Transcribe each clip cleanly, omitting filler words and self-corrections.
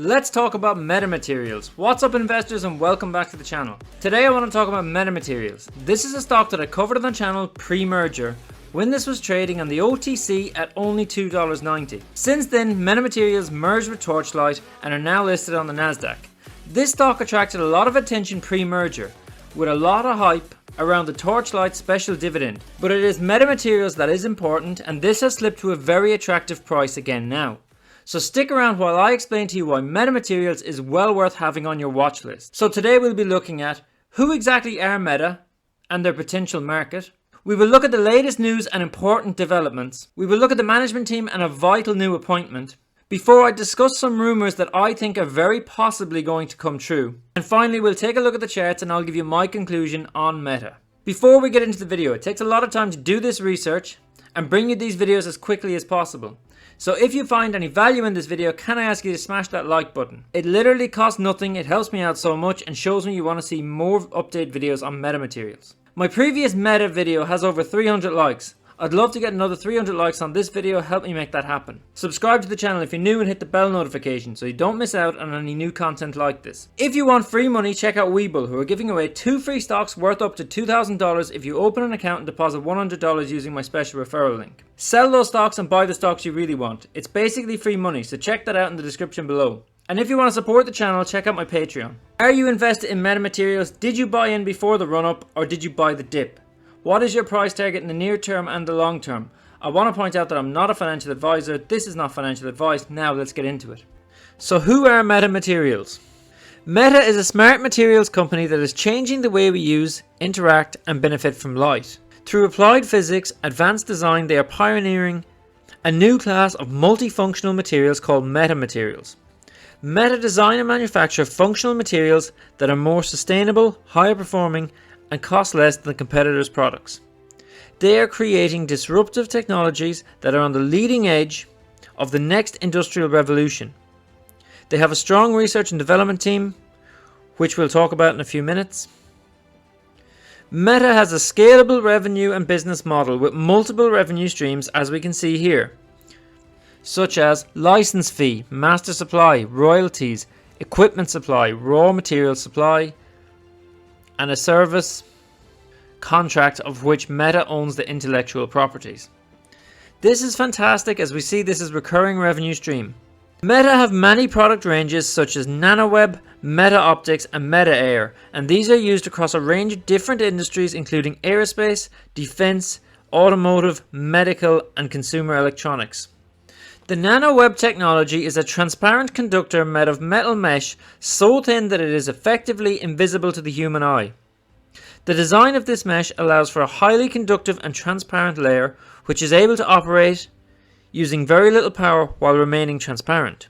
Let's talk about Metamaterials. What's up investors and welcome back to the channel. Today I want to talk about Metamaterials. This is a stock that I covered on the channel pre-merger when this was trading on the OTC at only $2.90. Since then, Metamaterials merged with Torchlight and are now listed on the Nasdaq. This stock attracted a lot of attention pre-merger with a lot of hype around the Torchlight special dividend. But it is Metamaterials that is important, and this has slipped to a very attractive price again now. So stick around while I explain to you why Metamaterials is well worth having on your watch list. So today we'll be looking at who exactly are Meta and their potential market. We will look at the latest news and important developments. We will look at the management team and a vital new appointment, before I discuss some rumours that I think are very possibly going to come true. And finally we'll take a look at the charts and I'll give you my conclusion on Meta. Before we get into the video, it takes a lot of time to do this research and bring you these videos as quickly as possible. So if you find any value in this video, can I ask you to smash that like button? It literally costs nothing, it helps me out so much and shows me you want to see more update videos on Metamaterials. My previous Meta video has over 300 likes. I'd love to get another 300 likes on this video, help me make that happen. Subscribe to the channel if you're new and hit the bell notification so you don't miss out on any new content like this. If you want free money, check out Webull, who are giving away 2 free stocks worth up to $2,000 if you open an account and deposit $100 using my special referral link. Sell those stocks and buy the stocks you really want. It's basically free money, so check that out in the description below. And if you want to support the channel, check out my Patreon. Are you invested in Metamaterials? Did you buy in before the run up or did you buy the dip? What is your price target in the near term and the long term? I want to point out that I'm not a financial advisor. This is not financial advice. Now let's get into it. So who are Metamaterials? Meta is a smart materials company that is changing the way we use, interact and benefit from light. Through applied physics, advanced design, they are pioneering a new class of multifunctional materials called metamaterials. Meta design and manufacture functional materials that are more sustainable, higher performing and cost less than competitors' products. They are creating disruptive technologies that are on the leading edge of the next industrial revolution. They have a strong research and development team, which we'll talk about in a few minutes. Meta has a scalable revenue and business model with multiple revenue streams, as we can see here, such as license fee, master supply, royalties, equipment supply, raw material supply, and a service contract of which Meta owns the intellectual properties. This is fantastic as we see this is recurring revenue stream. Meta have many product ranges such as NanoWeb, Meta Optics and Meta Air, and these are used across a range of different industries including aerospace, defense, automotive, medical and consumer electronics. The NanoWeb technology is a transparent conductor made of metal mesh so thin that it is effectively invisible to the human eye. The design of this mesh allows for a highly conductive and transparent layer which is able to operate using very little power while remaining transparent.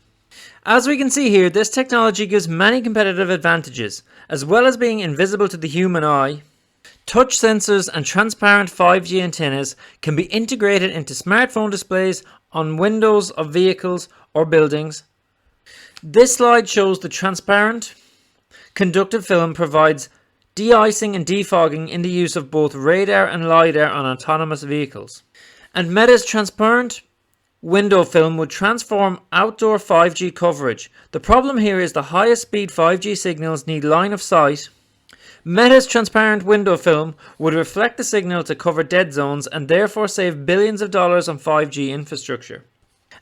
As we can see here, this technology gives many competitive advantages. As well as being invisible to the human eye, touch sensors and transparent 5G antennas can be integrated into smartphone displays on windows of vehicles or buildings. This slide shows the transparent conductive film provides de-icing and defogging in the use of both radar and LiDAR on autonomous vehicles. And Meta's transparent window film would transform outdoor 5G coverage. The problem here is the highest speed 5G signals need line of sight. Meta's transparent window film would reflect the signal to cover dead zones and therefore save billions of dollars on 5G infrastructure.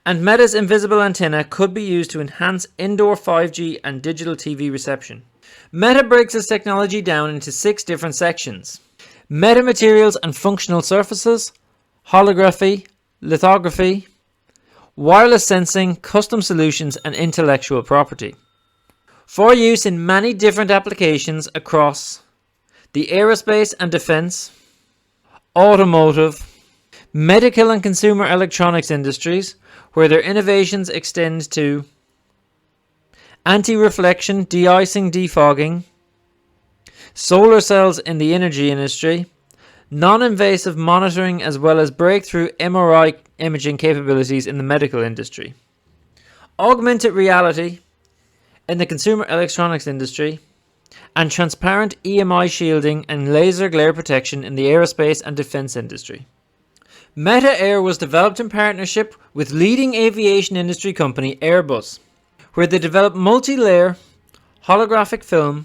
And Meta's invisible antenna could be used to enhance indoor 5G and digital TV reception. Meta breaks its technology down into 6 different sections: metamaterials and functional surfaces, holography, lithography, wireless sensing, custom solutions and intellectual property. For use in many different applications across the aerospace and defense, automotive, medical and consumer electronics industries, where their innovations extend to anti-reflection, de-icing, defogging, solar cells in the energy industry, non-invasive monitoring as well as breakthrough MRI imaging capabilities in the medical industry, augmented reality in the consumer electronics industry, and transparent EMI shielding and laser glare protection in the aerospace and defense industry. Meta Air was developed in partnership with leading aviation industry company Airbus, where they develop multi-layer holographic film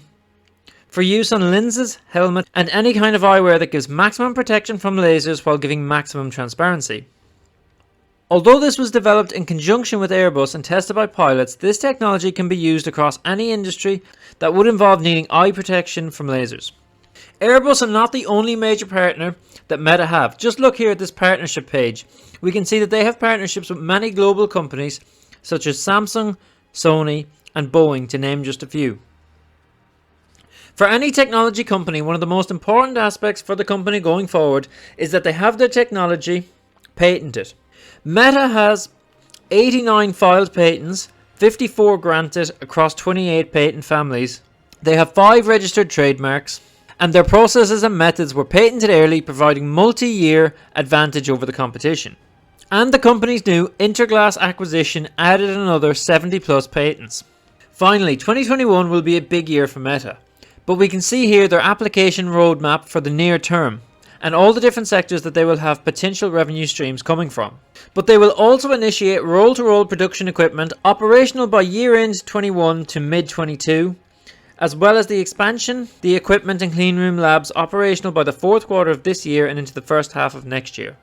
for use on lenses, helmet, and any kind of eyewear that gives maximum protection from lasers while giving maximum transparency. Although this was developed in conjunction with Airbus and tested by pilots, this technology can be used across any industry that would involve needing eye protection from lasers. Airbus are not the only major partner that Meta have. Just look here at this partnership page. We can see that they have partnerships with many global companies such as Samsung, Sony, and Boeing, to name just a few. For any technology company, one of the most important aspects for the company going forward is that they have their technology patented. Meta has 89 filed patents, 54 granted across 28 patent families. They have 5 registered trademarks, and their processes and methods were patented early, providing multi-year advantage over the competition. And the company's new Interglass acquisition added another 70 plus patents. Finally, 2021 will be a big year for Meta. But we can see here their application roadmap for the near term and all the different sectors that they will have potential revenue streams coming from. But they will also initiate roll-to-roll production equipment operational by year-end 21 to mid-22, as well as the expansion, the equipment and cleanroom labs operational by the 4th quarter of this year and into the first half of next year.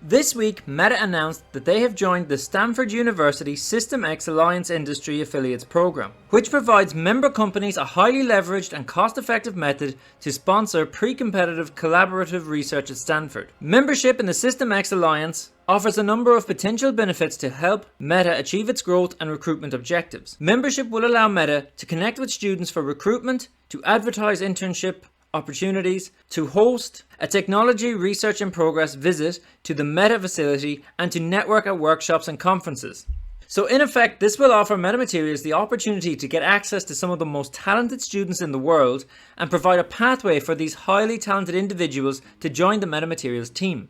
This week, Meta announced that they have joined the Stanford University System X Alliance Industry Affiliates program, which provides member companies a highly leveraged and cost-effective method to sponsor pre-competitive collaborative research at Stanford. Membership in the System X Alliance offers a number of potential benefits to help Meta achieve its growth and recruitment objectives. Membership will allow Meta to connect with students for recruitment, to advertise internship opportunities, to host a technology research in progress visit to the Meta facility, and to network at workshops and conferences. So in effect, this will offer Metamaterials the opportunity to get access to some of the most talented students in the world and provide a pathway for these highly talented individuals to join the Metamaterials team.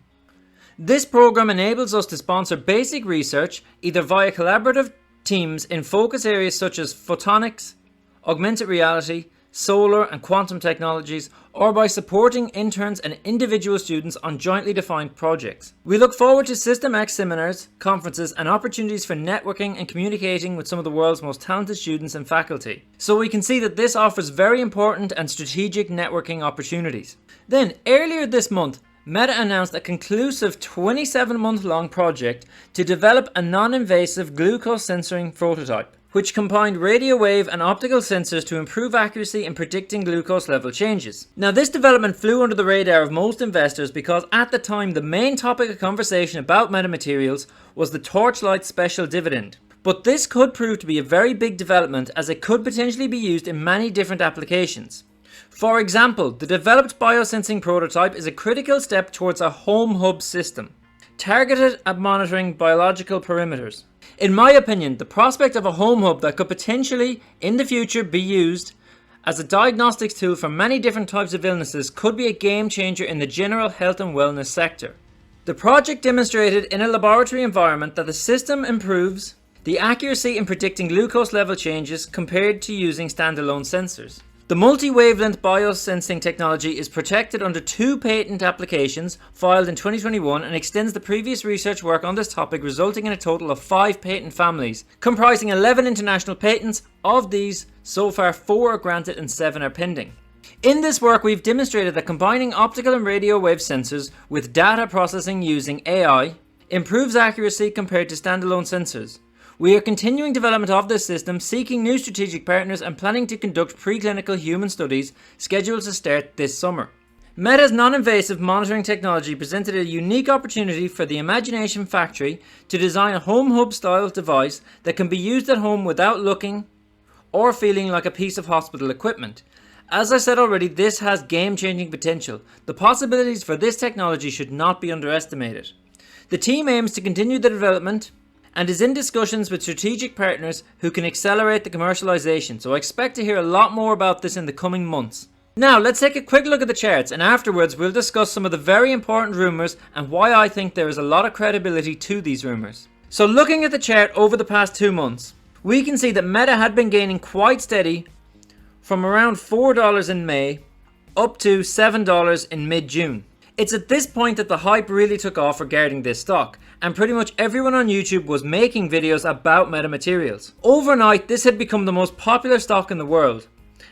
This program enables us to sponsor basic research either via collaborative teams in focus areas such as photonics, augmented reality, solar and quantum technologies, or by supporting interns and individual students on jointly defined projects. We look forward to System X seminars, conferences, and opportunities for networking and communicating with some of the world's most talented students and faculty. So we can see that this offers very important and strategic networking opportunities. Then, earlier this month, Meta announced a conclusive 27-month-long project to develop a non-invasive glucose sensing prototype, which combined radio wave and optical sensors to improve accuracy in predicting glucose level changes. Now, this development flew under the radar of most investors because at the time the main topic of conversation about Metamaterials was the Torchlight special dividend. But this could prove to be a very big development, as it could potentially be used in many different applications. For example, the developed biosensing prototype is a critical step towards a home hub system, targeted at monitoring biological perimeters. In my opinion, the prospect of a home hub that could potentially, in the future, be used as a diagnostics tool for many different types of illnesses could be a game changer in the general health and wellness sector. The project demonstrated in a laboratory environment that the system improves the accuracy in predicting glucose level changes compared to using standalone sensors. The multi-wavelength biosensing technology is protected under 2 patent applications filed in 2021 and extends the previous research work on this topic, resulting in a total of 5 patent families, comprising 11 international patents. Of these, so far 4 are granted and 7 are pending. In this work, we've demonstrated that combining optical and radio wave sensors with data processing using AI improves accuracy compared to standalone sensors. We are continuing development of this system, seeking new strategic partners and planning to conduct preclinical human studies scheduled to start this summer. Meta's non-invasive monitoring technology presented a unique opportunity for the Imagination Factory to design a home hub style device that can be used at home without looking or feeling like a piece of hospital equipment. As I said already, this has game-changing potential. The possibilities for this technology should not be underestimated. The team aims to continue the development and is in discussions with strategic partners who can accelerate the commercialization, so I expect to hear a lot more about this in the coming months. Now let's take a quick look at the charts, and afterwards we'll discuss some of the very important rumours and why I think there is a lot of credibility to these rumours. So looking at the chart over the past 2 months, we can see that Meta had been gaining quite steady from around $4 in May up to $7 in mid-June. It's at this point that the hype really took off regarding this stock, and pretty much everyone on YouTube was making videos about Metamaterials. Overnight, this had become the most popular stock in the world,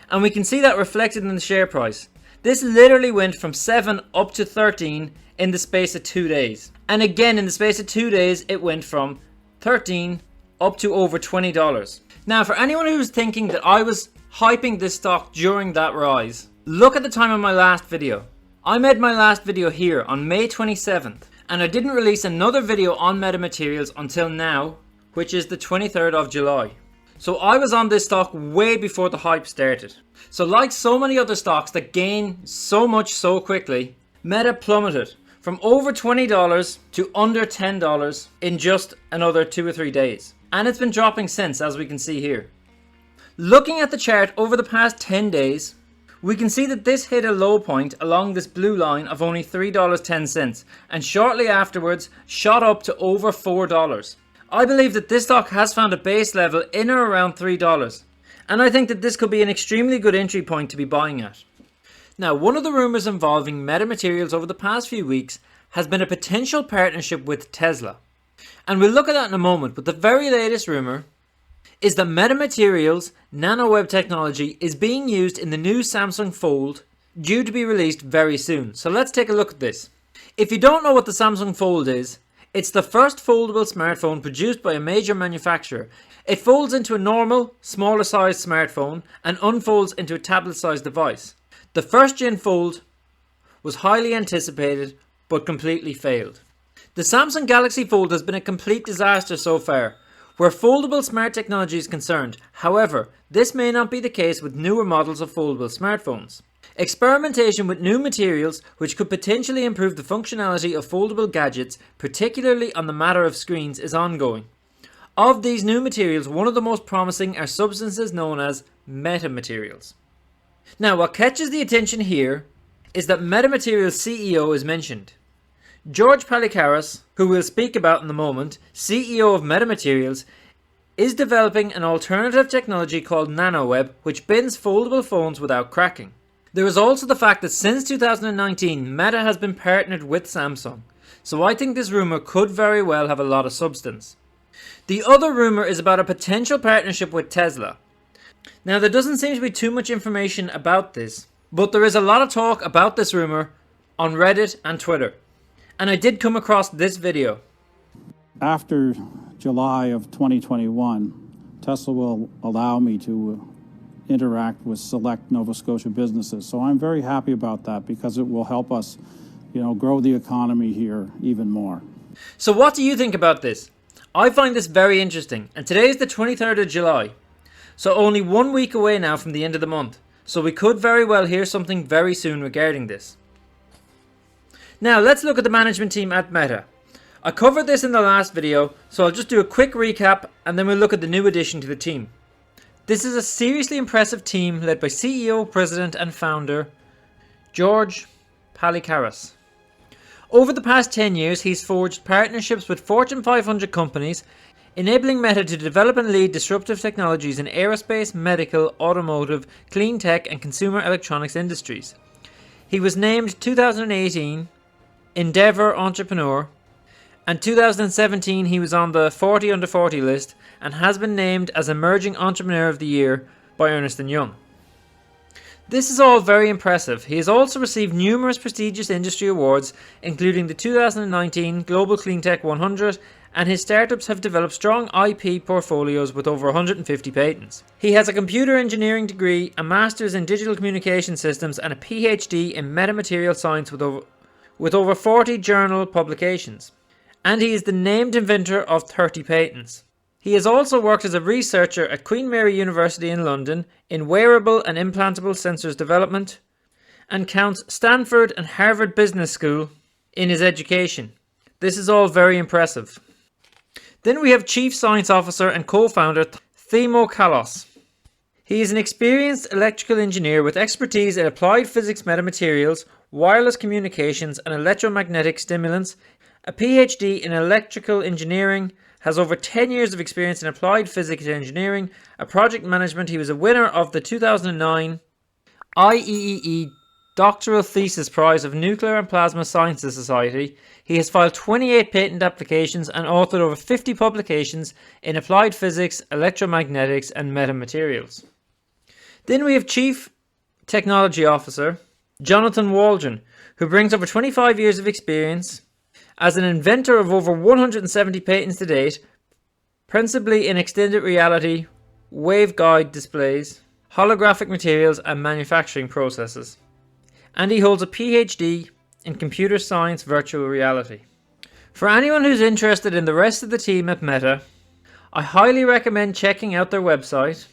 and we can see that reflected in the share price. This literally went from 7 up to 13 in the space of 2 days. And again, in the space of 2 days, it went from 13 up to over $20. Now, for anyone who's thinking that I was hyping this stock during that rise, look at the time of my last video. I made my last video here on May 27th, and I didn't release another video on Metamaterials until now, which is the 23rd of July. So I was on this stock way before the hype started. So like so many other stocks that gain so much so quickly, Meta plummeted from over $20 to under $10 in just another 2 or 3 days. And it's been dropping since, as we can see here. Looking at the chart over the past 10 days, we can see that this hit a low point along this blue line of only $3.10 and shortly afterwards shot up to over $4. I believe that this stock has found a base level in or around $3, and I think that this could be an extremely good entry point to be buying at. Now, one of the rumours involving Metamaterials over the past few weeks has been a potential partnership with Tesla. And we'll look at that in a moment, but the very latest rumour is that Metamaterials nanoweb technology is being used in the new Samsung Fold, due to be released very soon. So let's take a look at this. If you don't know what the Samsung Fold is, it's the first foldable smartphone produced by a major manufacturer. It folds into a normal, smaller sized smartphone and unfolds into a tablet sized device. The first gen Fold was highly anticipated but completely failed. The Samsung Galaxy Fold has been a complete disaster so far, where foldable smart technology is concerned. However, this may not be the case with newer models of foldable smartphones. Experimentation with new materials which could potentially improve the functionality of foldable gadgets, particularly on the matter of screens, is ongoing. Of these new materials, one of the most promising are substances known as metamaterials. Now, what catches the attention here is that Metamaterials CEO is mentioned. George Palikaras, who we'll speak about in a moment, CEO of Metamaterials, is developing an alternative technology called nanoweb which bends foldable phones without cracking. There is also the fact that since 2019, Meta has been partnered with Samsung, so I think this rumour could very well have a lot of substance. The other rumour is about a potential partnership with Tesla. Now, there doesn't seem to be too much information about this, but there is a lot of talk about this rumour on Reddit and Twitter. And I did come across this video. After July of 2021, Tesla will allow me to interact with select Nova Scotia businesses. So I'm very happy about that because it will help us, grow the economy here even more. So what do you think about this? I find this very interesting. And today is the 23rd of July. So only 1 week away now from the end of the month. So we could very well hear something very soon regarding this. Now let's look at the management team at Meta. I covered this in the last video, so I'll just do a quick recap and then we'll look at the new addition to the team. This is a seriously impressive team led by CEO, President and Founder George Palikaras. Over the past 10 years, he's forged partnerships with Fortune 500 companies, enabling Meta to develop and lead disruptive technologies in aerospace, medical, automotive, clean tech and consumer electronics industries. He was named 2018 Endeavour Entrepreneur, and 2017 he was on the 40 under 40 list and has been named as Emerging Entrepreneur of the Year by Ernst & Young. This is all very impressive. He has also received numerous prestigious industry awards, including the 2019 Global Clean Tech 100, and his startups have developed strong IP portfolios with over 150 patents. He has a computer engineering degree, a master's in digital communication systems, and a PhD in metamaterial science with over 40 journal publications. And he is the named inventor of 30 patents. He has also worked as a researcher at Queen Mary University in London in wearable and implantable sensors development, and counts Stanford and Harvard Business School in his education. This is all very impressive. Then we have Chief Science Officer and co-founder Timo Kallos. He is an experienced electrical engineer with expertise in applied physics metamaterials, wireless communications and electromagnetic stimulants, a PhD in electrical engineering, has over 10 years of experience in applied physics engineering, a project management. He was a winner of the 2009 IEEE Doctoral Thesis Prize of Nuclear and Plasma Sciences Society. He has filed 28 patent applications and authored over 50 publications in applied physics, electromagnetics, and metamaterials. Then we have Chief Technology Officer Jonathan Waldron, who brings over 25 years of experience as an inventor of over 170 patents to date, principally in extended reality, waveguide displays, holographic materials, and manufacturing processes. And he holds a PhD in computer science virtual reality. For anyone who's interested in the rest of the team at Meta, I highly recommend checking out their website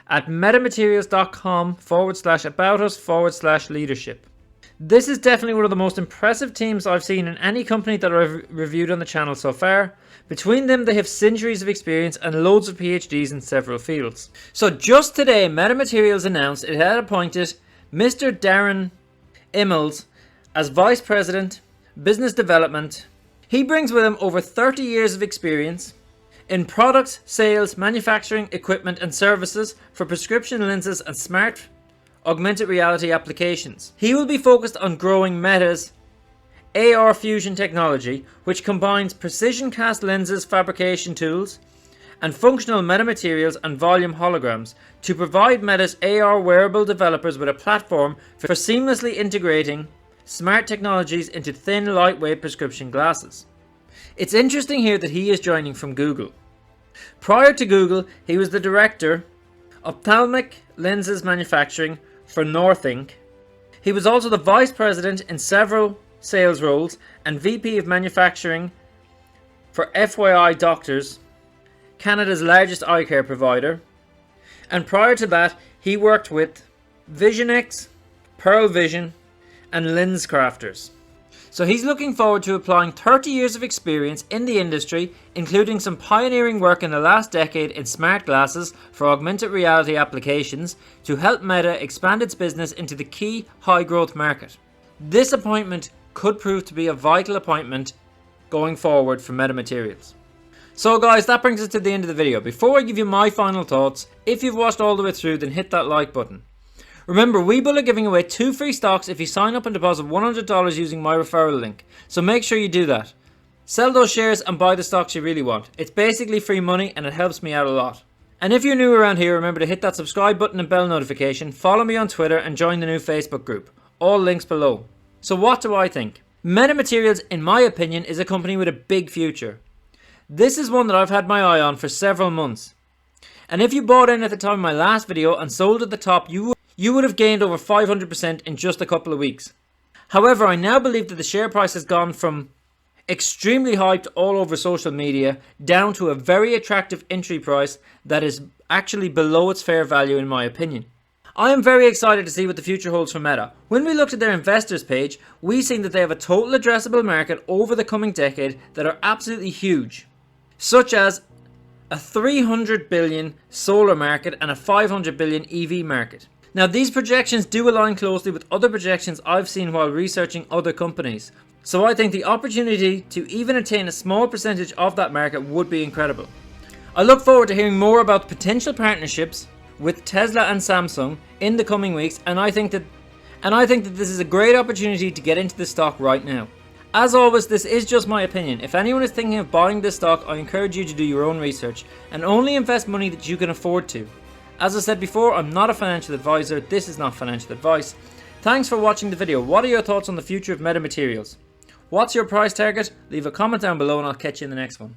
at metamaterials.com/about-us/leadership. This is definitely one of the most impressive teams I've seen in any company that I've reviewed on the channel so far. Between them, they have centuries of experience and loads of PhDs in several fields. So just today, Metamaterials announced it had appointed Mr. Darren Immels as Vice President, Business Development. He brings with him over 30 years of experience in products, sales, manufacturing, equipment and services for prescription lenses and smart augmented reality applications. He will be focused on growing Meta's AR Fusion technology, which combines precision cast lenses fabrication tools and functional metamaterials and volume holograms to provide Meta's AR wearable developers with a platform for seamlessly integrating smart technologies into thin, lightweight prescription glasses. It's interesting here that he is joining from Google. Prior to Google, he was the director of ophthalmic lenses manufacturing for North Inc. He was also the vice president in several sales roles and VP of manufacturing for FYI Doctors, Canada's largest eye care provider. And prior to that, he worked with Visionex, Pearl Vision, and LensCrafters. So he's looking forward to applying 30 years of experience in the industry, including some pioneering work in the last decade in smart glasses for augmented reality applications, to help Meta expand its business into the key high-growth market. This appointment could prove to be a vital appointment going forward for Metamaterials. So guys, that brings us to the end of the video. Before I give you my final thoughts, if you've watched all the way through, then hit that like button. Remember, Webull are giving away 2 free stocks if you sign up and deposit $100 using my referral link, so make sure you do that. Sell those shares and buy the stocks you really want. It's basically free money and it helps me out a lot. And if you're new around here, remember to hit that subscribe button and bell notification, follow me on Twitter and join the new Facebook group. All links below. So what do I think? Metamaterials, in my opinion, is a company with a big future. This is one that I've had my eye on for several months. And if you bought in at the time of my last video and sold at the top, you would have gained over 500% in just a couple of weeks. However, I now believe that the share price has gone from extremely hyped all over social media down to a very attractive entry price that is actually below its fair value in my opinion. I am very excited to see what the future holds for Meta. When we looked at their investors page, we seen that they have a total addressable market over the coming decade that are absolutely huge, such as a 300 billion solar market and a 500 billion EV market. Now these projections do align closely with other projections I've seen while researching other companies. So I think the opportunity to even attain a small percentage of that market would be incredible. I look forward to hearing more about potential partnerships with Tesla and Samsung in the coming weeks, and I think that this is a great opportunity to get into the stock right now. As always, this is just my opinion. If anyone is thinking of buying this stock, I encourage you to do your own research and only invest money that you can afford to. As I said before, I'm not a financial advisor. This is not financial advice. Thanks for watching the video. What are your thoughts on the future of Metamaterials? What's your price target? Leave a comment down below and I'll catch you in the next one.